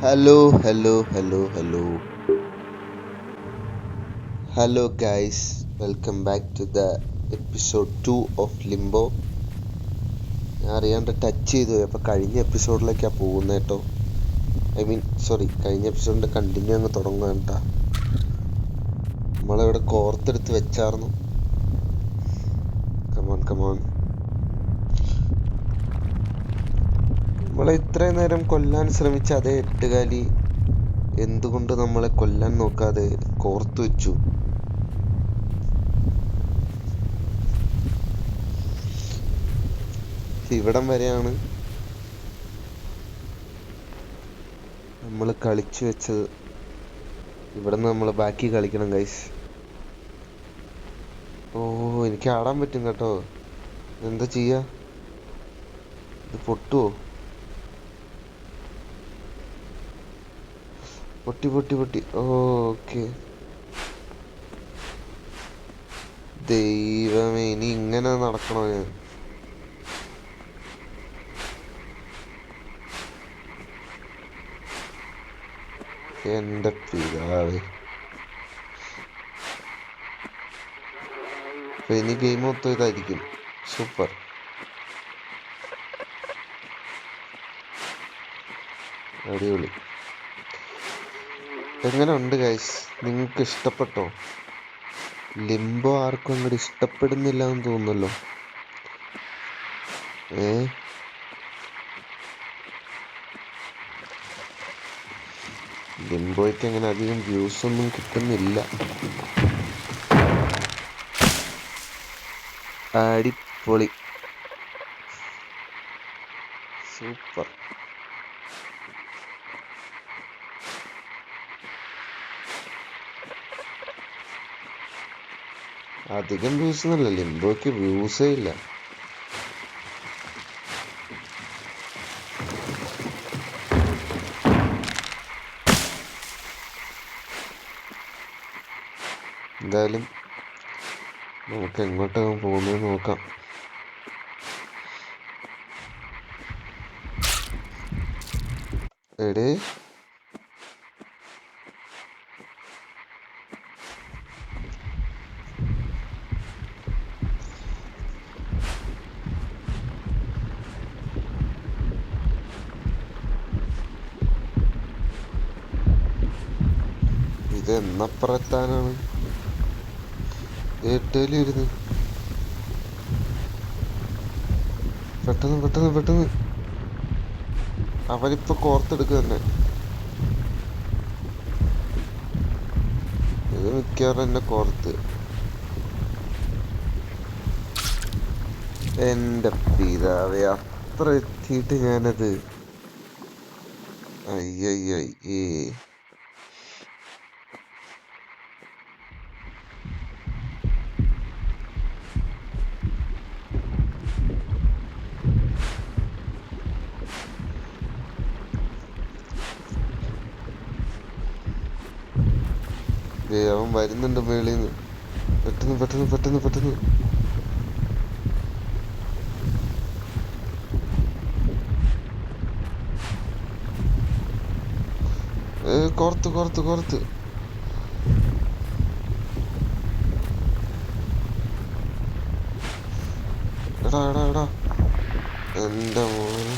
Hello, hello, hello, hello. Hello, guys. Welcome back to the episode 2 of Limbo. ഞാൻ അറിയാണ്ട് touch ചെയ്തു അപ്പോൾ കഴിഞ്ഞ എപ്പിസോഡിലേക്കാണ് പോകുന്നത് കേട്ടോ. കഴിഞ്ഞ എപ്പിസോഡിൻ്റെ കണ്ടിന്യൂ അങ്ങ് തുടങ്ങുകയാണ് കേട്ടോ. നമ്മളിവിടെ കോർത്തെടുത്ത് വെച്ചായിരുന്നു. കമോൺ. നമ്മളെ ഇത്രയും നേരം കൊല്ലാൻ ശ്രമിച്ച അതേ എട്ടുകാലി എന്തുകൊണ്ട് നമ്മളെ കൊല്ലാൻ നോക്കാതെ കോർത്തു വെച്ചു? ഇവിടം വരെയാണ് നമ്മൾ കളിച്ചു വെച്ചത്. ഇവിടെ നിന്ന് നമ്മൾ ബാക്കി കളിക്കണം ഗൈസ്. എനിക്ക് ആടാൻ പറ്റും കേട്ടോ. എന്താ ചെയ്യാ? ഇത് പൊട്ടുവോ? പൊട്ടി. ഓക്കെ. ദൈവമേ, ഇനി ഇങ്ങനെ നടക്കണോ ഞാൻ? എന്റെ പിതാവേ. അപ്പൊ ഇനി ഗെയിം മൊത്തം ഇതായിരിക്കും. സൂപ്പർ. അടിപൊളി. എങ്ങനെ ഉണ്ട് ഗൈസ്? നിങ്ങൾക്ക് ഇഷ്ടപ്പെട്ടോ? ലിംബോ ആർക്കും അങ്ങോട്ട് ഇഷ്ടപ്പെടുന്നില്ല എന്ന് തോന്നുന്നല്ലോ. ലിംബോയ്ക്ക് അങ്ങനെ അധികം വ്യൂസ് ഒന്നും കിട്ടുന്നില്ല. അടിപൊളി. സൂപ്പർ. അധികം വ്യൂസ് ഒന്നുമില്ല. ലിംബോയ്ക്ക് വ്യൂസേ ഇല്ല. എന്തായാലും നമുക്ക് എങ്ങോട്ടാണ് പോകുന്നത് നോക്കാം. എടേ, ഇത് എന്നപ്പുറത്താനാണ്? ഏട്ടയിലിരുന്ന് പെട്ടെന്ന് അവനിപ്പോ കോർത്തെടുക്കുക തന്നെ. ഇത് മിക്കവാറും എന്നെ കോർത്ത്. എന്റെ പിതാവേ, അത്ര എത്തിയിട്ട് ഞാനത് അയ്യയ്യേ. അവൻ വരുന്നുണ്ട് മേളിൽ നിന്ന്. പെട്ടെന്ന് കോർത്ത്. എടാ എന്റെ മോനെ.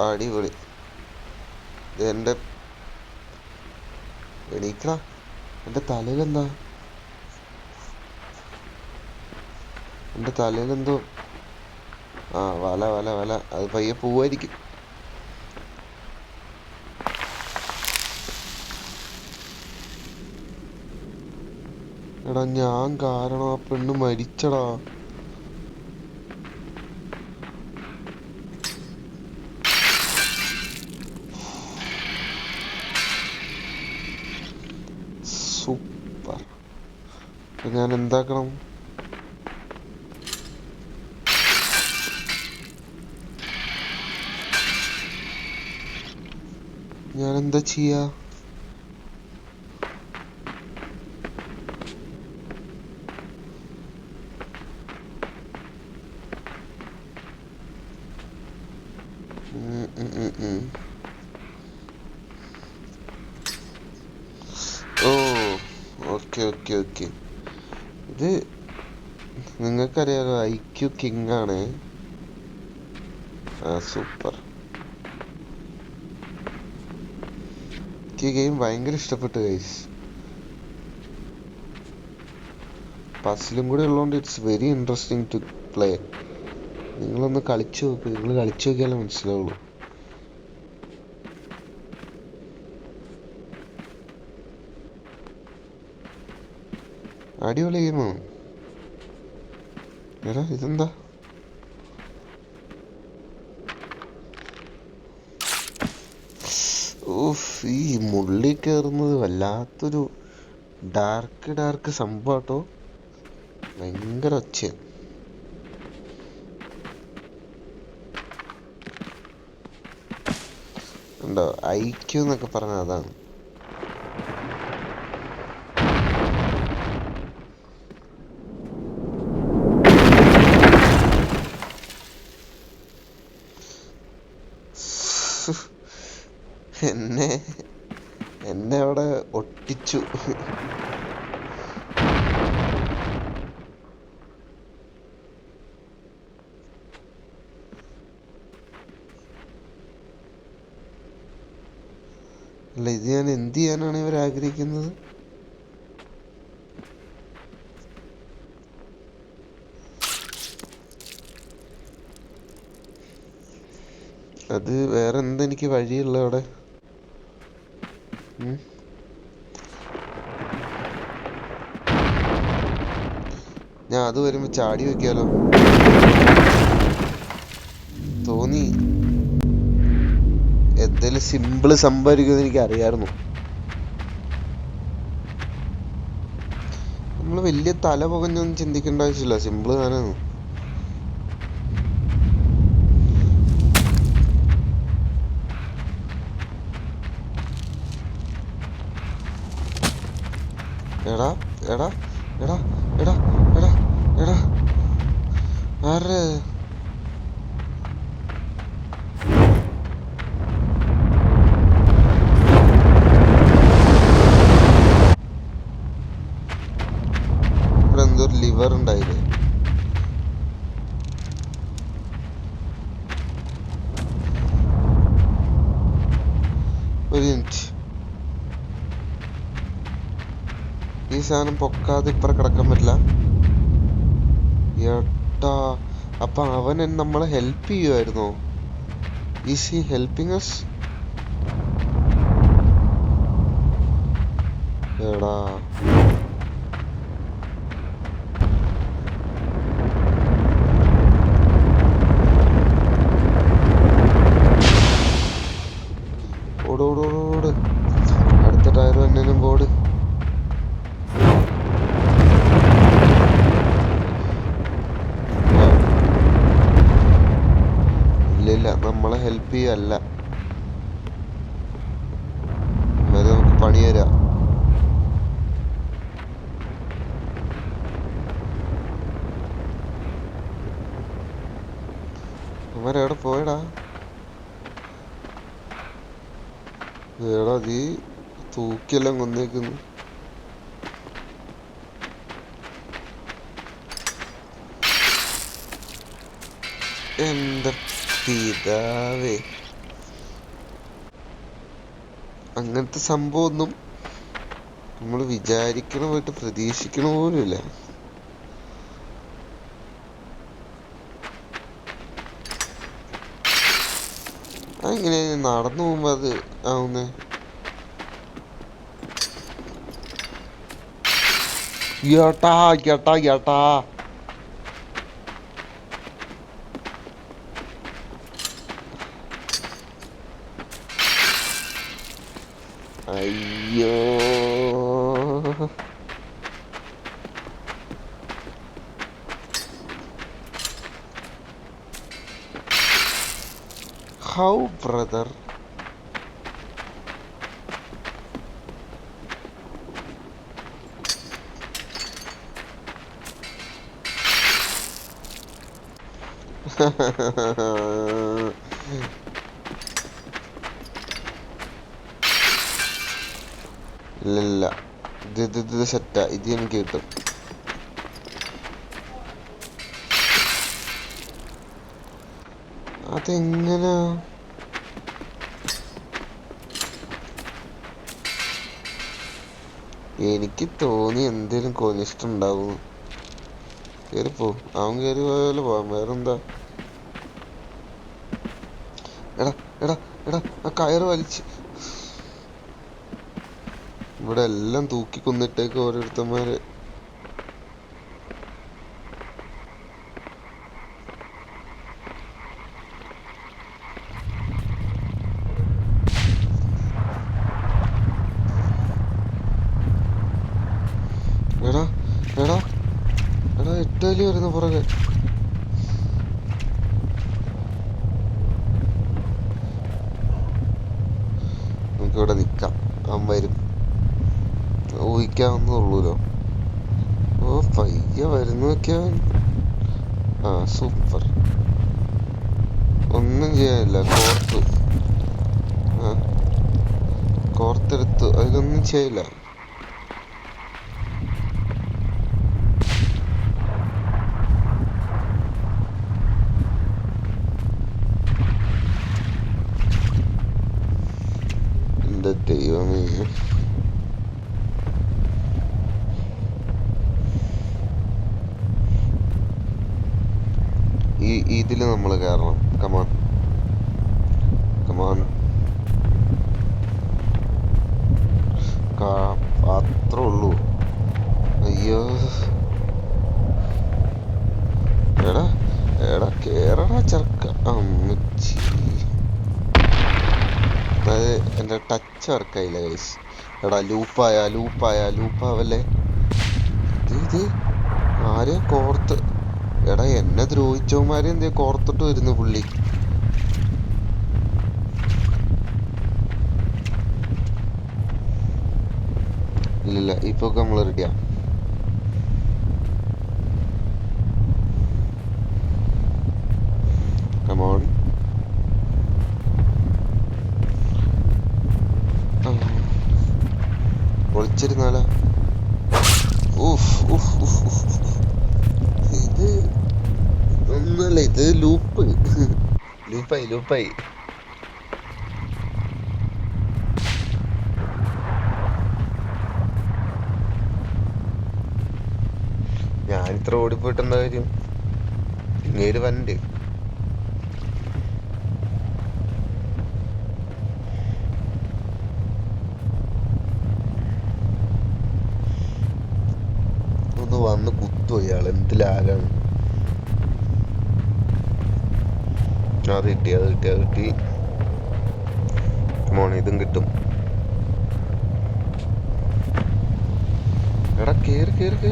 അടിപൊളി. എന്റെ എണീക്കടാ. എന്റെ തലയിലെന്താ? എന്റെ തലയിലെന്തോ വല. അത് പയ്യെ പോവായിരിക്കും. എടാ, ഞാൻ കാരണം ആ പെണ്ണ് മരിച്ചടാ. സൂപ്പർ. ഞാൻ എന്താക്കണം? ഞാൻ എന്താ ചെയ്യാ? Okay okay okay. ഇത് നിങ്ങൾക്കറിയാലോ, IQ കിങ് ആണ്. സൂപ്പർ. എനിക്ക് ഗെയിം ഭയങ്കര ഇഷ്ടപ്പെട്ടു ഗൈസ്. പസിലും കൂടി ഉള്ളതുകൊണ്ട് it's very interesting to play. നിങ്ങളൊന്ന് കളിച്ചു നോക്ക്, നിങ്ങൾ കളിച്ചു നോക്കിയാലേ മനസ്സിലാവുള്ളൂ. അടിപൊളി ഗെയിമാണ്. എടാ ഇതെന്താ? ഈ മുള്ളി കയറുന്നത് വല്ലാത്തൊരു ഡാർക്ക് സംഭവട്ടോ. ഭയങ്കര ഒച്ച ഉണ്ടോ. IQ എന്നൊക്കെ പറഞ്ഞ അതാണ്. എന്നെ അവിടെ ഒട്ടിച്ചു. അല്ല, ഇത് ഞാൻ എന്ത് ചെയ്യാനാണ് ഇവർ ആഗ്രഹിക്കുന്നത്? അത് വേറെ എന്തെനിക്ക് വഴിയുള്ള അവിടെ? ഞാൻ അത് വരുമ്പോ ചാടി വെക്കാലോ തോന്നി. എന്തേലും സിമ്പിള് സംഭവിക്കുമെന്ന് എനിക്ക് അറിയായിരുന്നു. നമ്മള് വലിയ തല പുകഞ്ഞൊന്നും ചിന്തിക്കേണ്ട ആവശ്യമില്ല, സിമ്പിള് താനാണ്. എടാ എടാ എടാ എടാ എടാ എടാ ആരെ ഇവിടെ എന്തോ ലിവർ ഉണ്ടായില്ലേ? ഒരു മിനിറ്റ്, ഈ സാധനം പൊക്കാതെ ഇപ്പറ കിടക്കാൻ പറ്റില്ല. ഏട്ടാ, അപ്പൊ അവൻ നമ്മളെ ഹെൽപ്പ് ചെയ്യുമായിരുന്നോ? Is he helping us? എടാ ഓടോടോട്, അടുത്ത ടയർ തന്നെയും പോട്. ഇല്ല, നമ്മളെ ഹെൽപ്പ് ചെയ്യല്ല, നമുക്ക് പണി തരാം. അവരെവിടെ പോയടാ? എടാ നീ തൂക്കിയെല്ലാം കൊന്നേക്കുന്നു. എന്റെ പിതാവേ, അങ്ങനത്തെ സംഭവമൊന്നും നമ്മൾ വിചാരിക്കണ പോയിട്ട് പ്രതീക്ഷിക്കണ പോലുമില്ല. അതെങ്ങനെ നടന്നു പോകുമ്പോ അത് ആവുന്നേ? ഏട്ടാ ഏട്ടാ ഏട്ടാ, അയ്യോ. How brother? ഇല്ല, ഇത് സെറ്റാ. ഇത് എനിക്ക് കിട്ടും. അതെങ്ങനാ? എനിക്ക് തോന്നി എന്തേലും കൊനിഷ്ടുണ്ടാവും. കേറിപ്പോ. അവൻ കയറി പോയാലും പോവാം. വേറെന്താ? എടാ എടാ എടാ, ആ കയറ് വലിച്ച്. ഇവിടെ എല്ലാം തൂക്കി കൊന്നിട്ടേക്ക് ഓരോരുത്തന്മാര്. എടാ എടാ എടാ, 8 എലി വരുന്നു പുറകെ. നമുക്കിവിടെ നിക്കാം. അവൻ വരും, ഊഹിക്കാവുന്നതുള്ളൂലോ. ഓ പയ്യെ വരുന്നൊക്കെ അവൻ. ആ സൂപ്പർ. ഒന്നും ചെയ്യാനില്ല. കോർത്തെടുത്തു. അതിലൊന്നും ചെയ്യില്ല. എന്റെ ദൈവമേ. ഇതില് നമ്മള് കയറണം. Come on come on. അത്രേ ഉള്ളൂ. അയ്യോ. എടാ എടാ കേറടാ ചെറുക്ക. അമ്മച്ചി. അതായത് എൻ്റെ ടച്ച് വർക്കായില്ല ഗൈസ്. എടാ ലൂപ്പാവല്ലേ. ഇത് ആരെയോ കോർത്ത്. എടാ എന്നെ ദ്രോഹിച്ചവന്മാരെ എന്തേ കോർത്തിട്ട് വരുന്നു പുള്ളി. ഇല്ലില്ല, ഇപ്പൊ നമ്മള് റെഡിയാ. കമോൺ. ഒളിച്ചിരുന്നാല. ഇത് ഒന്നല്ല, ഇത് ലൂപ്പായി. ഞാനിത്ര ഓടിപ്പോയിട്ട് എന്താ കാര്യം? ഇങ്ങേര് വണ്ട്. ഒന്ന് വന്ന് കുത്തു ഇയാൾ. എന്ത് ലാഗാണ്. അത് കിട്ടി. മോനെ ഇതും കിട്ടും. എടാ കേറി.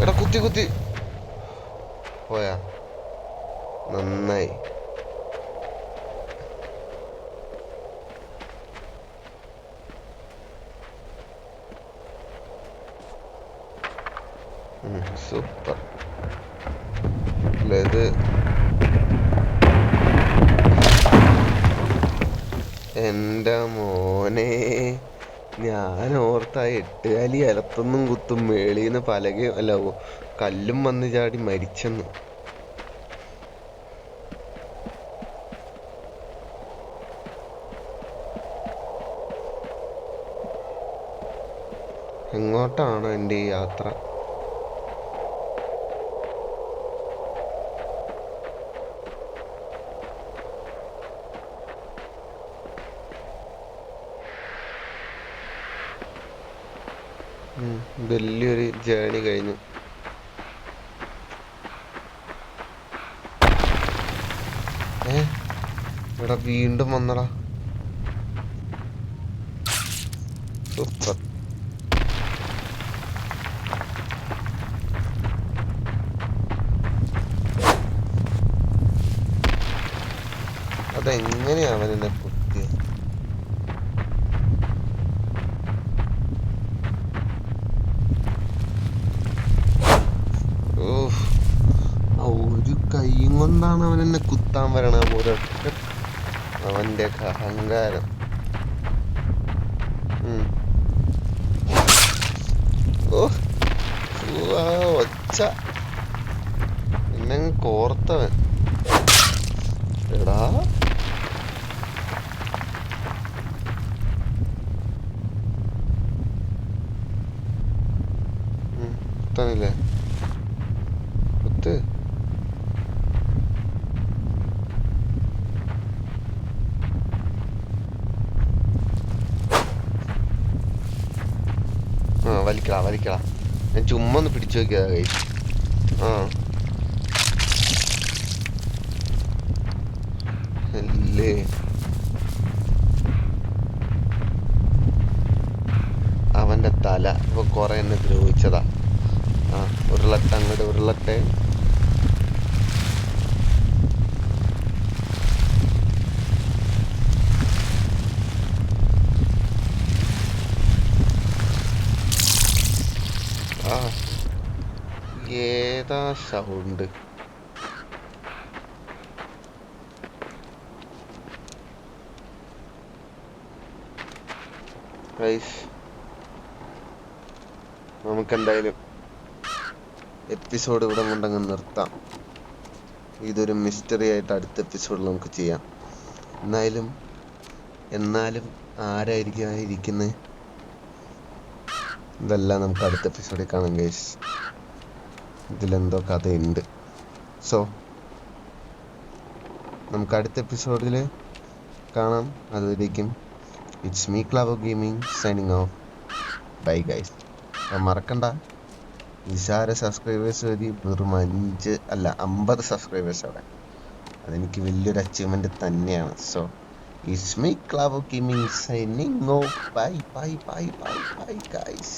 എടാ കുത്തി പോയാ. നന്നായി. സൂപ്പർ. ഇത് എൻ്റെ മോനെ, ഞാൻ ഓർത്ത 8 കാലി അലത്തൊന്നും കുത്തും മേളീന്ന് പലകയും അല്ല കല്ലും വന്ന് ചാടി മരിച്ചെന്ന്. എങ്ങോട്ടാണ് എൻ്റെ ഈ യാത്ര? വലിയൊരു ജേണി കഴിഞ്ഞു. ഇവിടെ വീണ്ടും വന്നടാ. സൂപ്പർ. അതെങ്ങനെയാ അവനെന്നെ കുത്തിയത്? ഒരു കൈയും കൊണ്ടാണ് അവൻ എന്നെ കുത്താൻ വരണ. ഒരൊറ്റ അവന്റെ അഹങ്കാരം. ഓ ഒച്ച എന്നെ കോർത്തവൻ. എടാ കുത്താനില്ലേ? കുത്ത്. വലിക്കടാ വലിക്കടാ. ഞാൻ ചുമ്മാ ഒന്ന് പിടിച്ചു നോക്കിയതാ കൈ. അല്ലേ അവന്റെ തല ഇപ്പൊ കൊറേ എന്നെ ദ്രോഹിച്ചതാ. ഉരുളട്ടെ അങ്ങോട്ട് ഉരുളട്ടെ. ഏതാ സൗണ്ട്? നമുക്കെന്തായാലും എപ്പിസോഡ് ഇവിടെ കൊണ്ടങ്ങ് നിർത്താം. ഇതൊരു മിസ്റ്ററി ആയിട്ട് അടുത്ത എപ്പിസോഡിൽ നമുക്ക് ചെയ്യാം. എന്നാലും ആരായിരിക്കും ഇരിക്കുന്നത്? ഇതെല്ലാം നമുക്ക് അടുത്ത എപ്പിസോഡിൽ കാണാം ഗൈസ്. ഇതിലെന്തോ കഥയുണ്ട്. സോ നമുക്ക് അടുത്ത എപ്പിസോഡിൽ കാണാം. അതുവരേക്കും it's me Clavo gaming signing off. Bye guys. മറക്കണ്ട, നിസാര സബ്സ്ക്രൈബേഴ്സ് വഴി വെറും 50 സബ്സ്ക്രൈബേഴ്സ് അവിടെ. അതെനിക്ക് വലിയൊരു അച്ചീവ്മെന്റ് തന്നെയാണ്. So it's me Clavo gaming signing off. Bye bye bye bye bye guys.